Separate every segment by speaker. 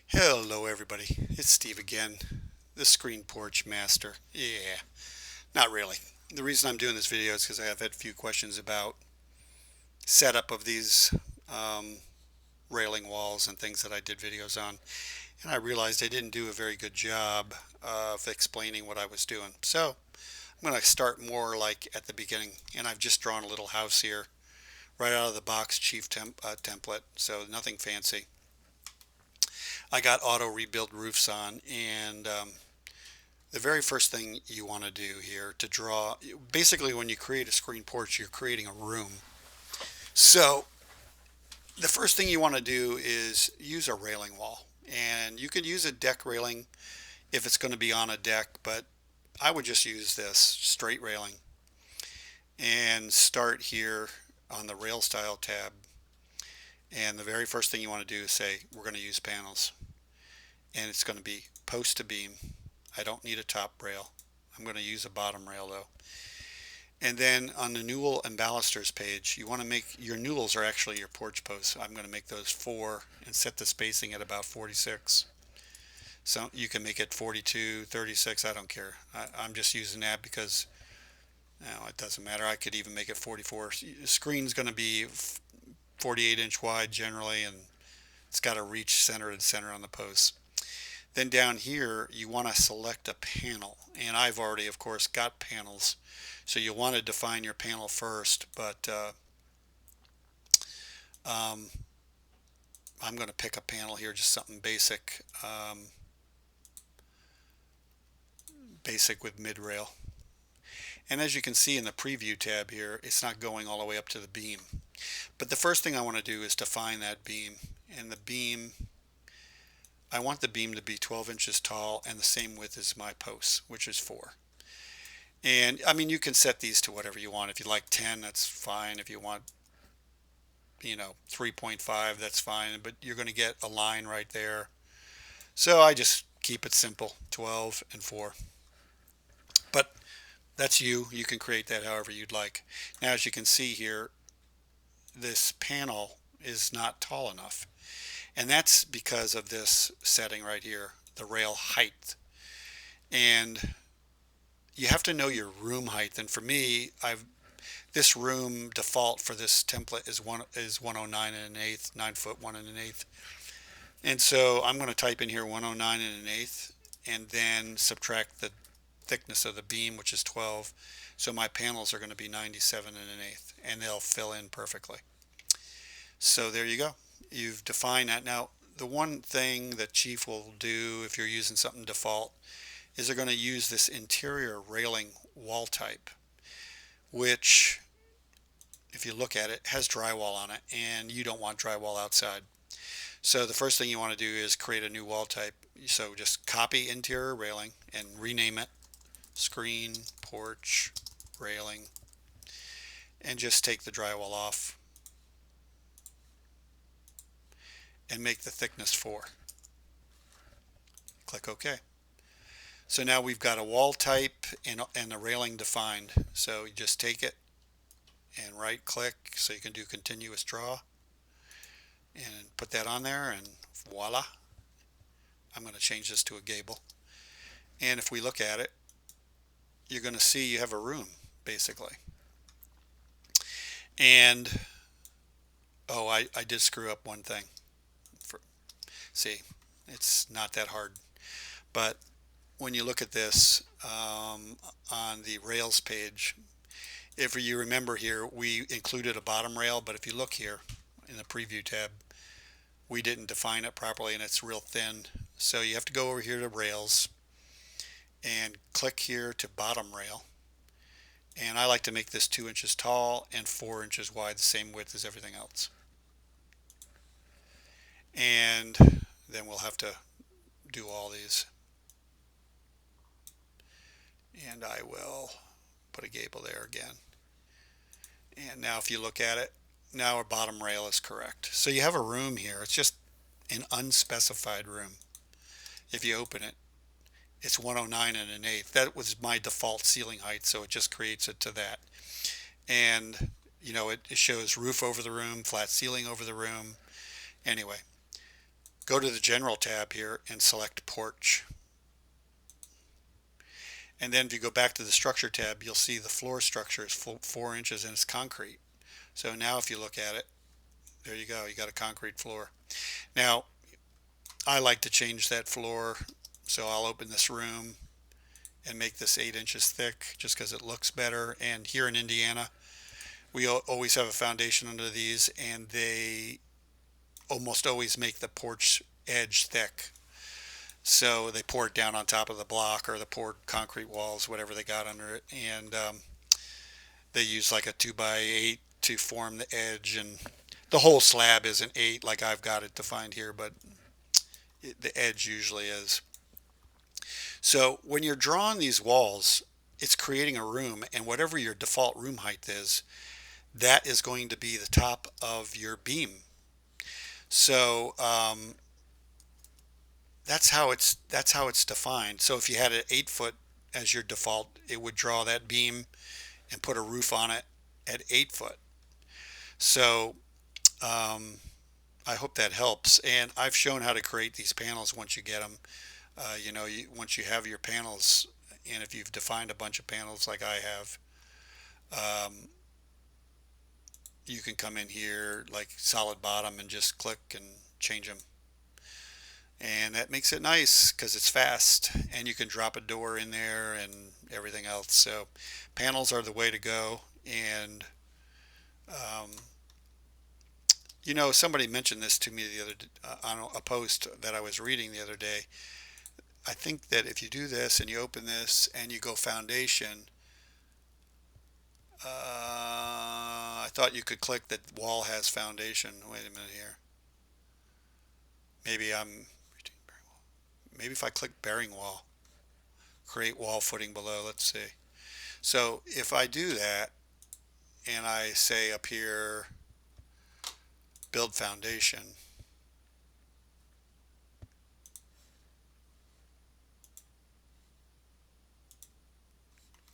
Speaker 1: Hello everybody, it's Steve again, the Screen Porch Master. Yeah, not really. The reason I'm doing this video is because I have had a few questions about setup of these um, railing walls and things that I did videos on, and I realized I didn't do a very good job of explaining what I was doing. So I'm going to start more like at the beginning, and I've just drawn a little house here right out of the box template, so nothing fancy. I got auto rebuild roofs on, and the very first thing you want to do here to draw, basically when you create a screen porch, you're creating a room. So the first thing you want to do is use a railing wall. And you could use a deck railing if it's going to be on a deck, but I would just use this straight railing and start here on the rail style tab. And the very first thing you want to do is say, we're going to use panels. And it's going to be post to beam. I don't need a top rail. I'm going to use a bottom rail though. And then on the newel and balusters page, you want to make your newels are actually your porch posts. I'm going to make those 4 and set the spacing at about 46. So you can make it 42, 36, I don't care. I'm just using that because it doesn't matter. I could even make it 44. The screen's going to be 48-inch wide generally, and it's got to reach center to center on the posts. Then down here, you want to select a panel. And I've already, of course, got panels. So you'll want to define your panel first. But um, I'm going to pick a panel here, just something basic. Basic with mid-rail. And as you can see in the preview tab here, it's not going all the way up to the beam. But the first thing I want to do is define that beam. And the beam, I want the beam to be 12 inches tall and the same width as my posts, which is 4. And I mean, you can set these to whatever you want. If you like 10, that's fine. If you want, 3.5, that's fine. But you're going to get a line right there. So I just keep it simple, 12 and 4. But that's you. You can create that however you'd like. Now, as you can see here, this panel is not tall enough. And that's because of this setting right here, the rail height. And you have to know your room height. And for me, this room default for this template is 109 and an eighth, 9 foot 1 and an eighth. And so I'm going to type in here 109 and an eighth, and then subtract the thickness of the beam, which is 12. So my panels are going to be 97 and an eighth, and they'll fill in perfectly. So there you go. You've defined that. Now, the one thing that Chief will do if you're using something default is they're going to use this interior railing wall type, which, if you look at it, has drywall on it, and you don't want drywall outside. So the first thing you want to do is create a new wall type. So just copy interior railing and rename it screen porch railing, and just take the drywall off and make the thickness 4. Click OK. So now we've got a wall type and a railing defined. So you just take it and right click so you can do continuous draw and put that on there, and voila. I'm going to change this to a gable. And if we look at it, you're going to see you have a room basically. And oh, I did screw up one thing. See, it's not that hard. But when you look at this on the rails page, if you remember here, we included a bottom rail, but if you look here in the preview tab, we didn't define it properly and it's real thin. So you have to go over here to rails and click here to bottom rail. And I like to make this 2 inches tall and 4 inches wide, the same width as everything else. And then we'll have to do all these. And I will put a gable there again. And now if you look at it, now our bottom rail is correct. So you have a room here. It's just an unspecified room. If you open it, it's 109 and an eighth. That was my default ceiling height, so it just creates it to that. And it shows roof over the room, flat ceiling over the room. Anyway, Go to the General tab here and select Porch. And then if you go back to the Structure tab, you'll see the floor structure is 4 inches and it's concrete. So now if you look at it, there you go, you got a concrete floor. Now, I like to change that floor, so I'll open this room and make this 8 inches thick just because it looks better. And here in Indiana, we always have a foundation under these, and they almost always make the porch edge thick. So they pour it down on top of the block, or the poured concrete walls, whatever they got under it, and they use like a 2x8 to form the edge, and the whole slab isn't 8 like I've got it defined here, but the edge usually is. So when you're drawing these walls, it's creating a room, and whatever your default room height is, that is going to be the top of your beam. So that's how it's defined. So if you had an 8 foot as your default, it would draw that beam and put a roof on it at 8 foot. So I hope that helps. And I've shown how to create these panels once you get them. Once you have your panels, and if you've defined a bunch of panels like I have, you can come in here like solid bottom and just click and change them. And that makes it nice because it's fast, and you can drop a door in there and everything else. So panels are the way to go. And somebody mentioned this to me the other on a post that I was reading the other day. I think that if you do this and you open this and you go foundation, I thought you could click that wall has foundation. Wait a minute here. Maybe if I click bearing wall, create wall footing below, let's see. So if I do that and I say up here, build foundation,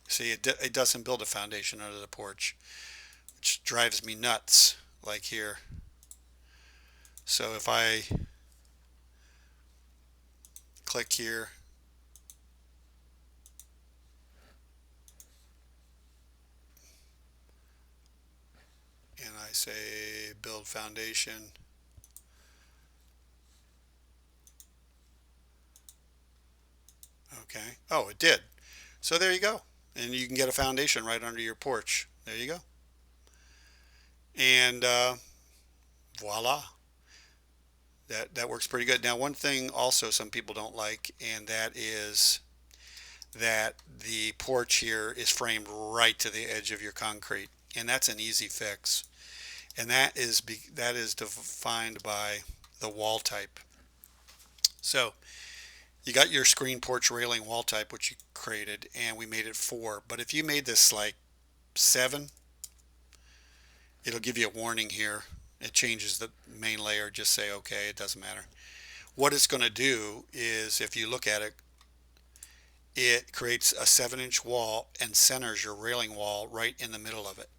Speaker 1: see, it doesn't build a foundation under the porch, which drives me nuts, like here. So if I click here and I say build foundation, okay, oh, it did. So there you go, and you can get a foundation right under your porch. There you go. And voila, that works pretty good. Now, one thing also some people don't like, and that is that the porch here is framed right to the edge of your concrete, and that's an easy fix. And that is defined by the wall type. So you got your screen porch railing wall type, which you created, and we made it 4. But if you made this like 7, it'll give you a warning here. It changes the main layer. Just say okay, it doesn't matter. What it's going to do is, if you look at it, it creates a 7-inch wall and centers your railing wall right in the middle of it.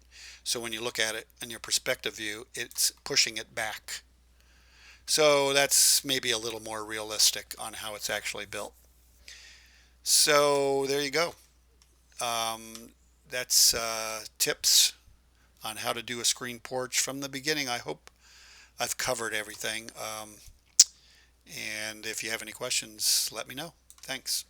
Speaker 1: So when you look at it in your perspective view, it's pushing it back. So that's maybe a little more realistic on how it's actually built. So there you go. That's tips on how to do a screen porch from the beginning. I hope I've covered everything. And if you have any questions, let me know. Thanks.